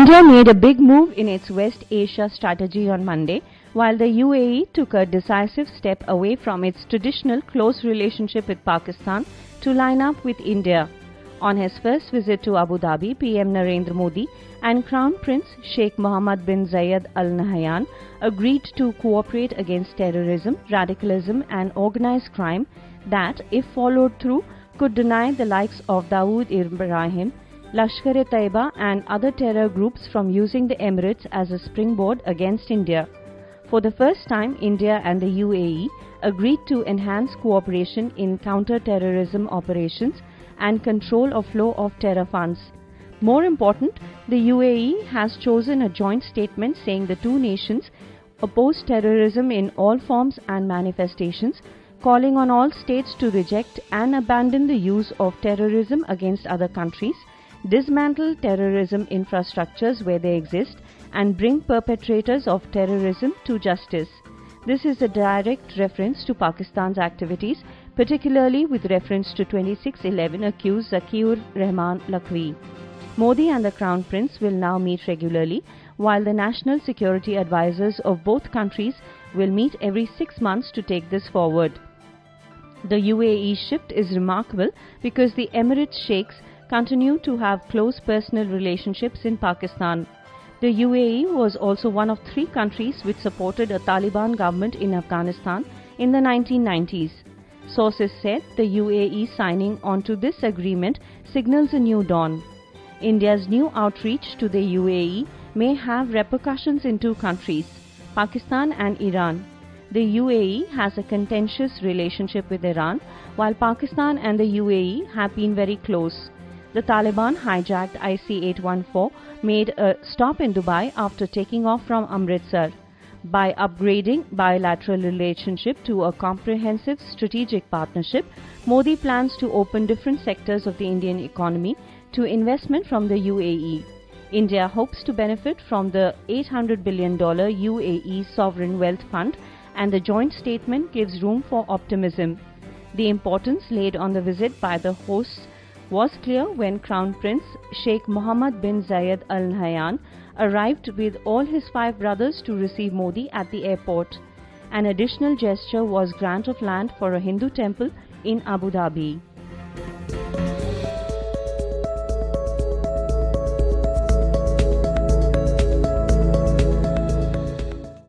India made a big move in its West Asia strategy on Monday, while the UAE took a decisive step away from its traditional close relationship with Pakistan to line up with India. On his first visit to Abu Dhabi, PM Narendra Modi and Crown Prince Sheikh Mohammed bin Zayed Al Nahyan agreed to cooperate against terrorism, radicalism and organized crime that, if followed through, could deny the likes of Dawood Ibrahim, Lashkar-e-Taiba and other terror groups from using the Emirates as a springboard against India. For the first time, India and the UAE agreed to enhance cooperation in counter-terrorism operations and control of flow of terror funds. More important, the UAE has chosen a joint statement saying the two nations oppose terrorism in all forms and manifestations, calling on all states to reject and abandon the use of terrorism against other countries, dismantle terrorism infrastructures where they exist, and bring perpetrators of terrorism to justice. This is a direct reference to Pakistan's activities, particularly with reference to 26/11 accused Zakiur Rahman Lakhvi. Modi and the Crown Prince will now meet regularly, while the national security advisors of both countries will meet every 6 months to take this forward. The UAE shift is remarkable because the Emirates Sheikhs continue to have close personal relationships in Pakistan. The UAE was also one of 3 countries which supported a Taliban government in Afghanistan in the 1990s. Sources said the UAE signing onto this agreement signals a new dawn. India's new outreach to the UAE may have repercussions in 2 countries, Pakistan and Iran. The UAE has a contentious relationship with Iran, while Pakistan and the UAE have been very close. The Taliban hijacked IC-814, made a stop in Dubai after taking off from Amritsar. By upgrading bilateral relationship to a comprehensive strategic partnership, Modi plans to open different sectors of the Indian economy to investment from the UAE. India hopes to benefit from the $800 billion UAE Sovereign Wealth Fund, and the joint statement gives room for optimism. The importance laid on the visit by the hosts was clear when Crown Prince Sheikh Mohammed bin Zayed Al Nahyan arrived with all his 5 brothers to receive Modi at the airport. An additional gesture was grant of land for a Hindu temple in Abu Dhabi.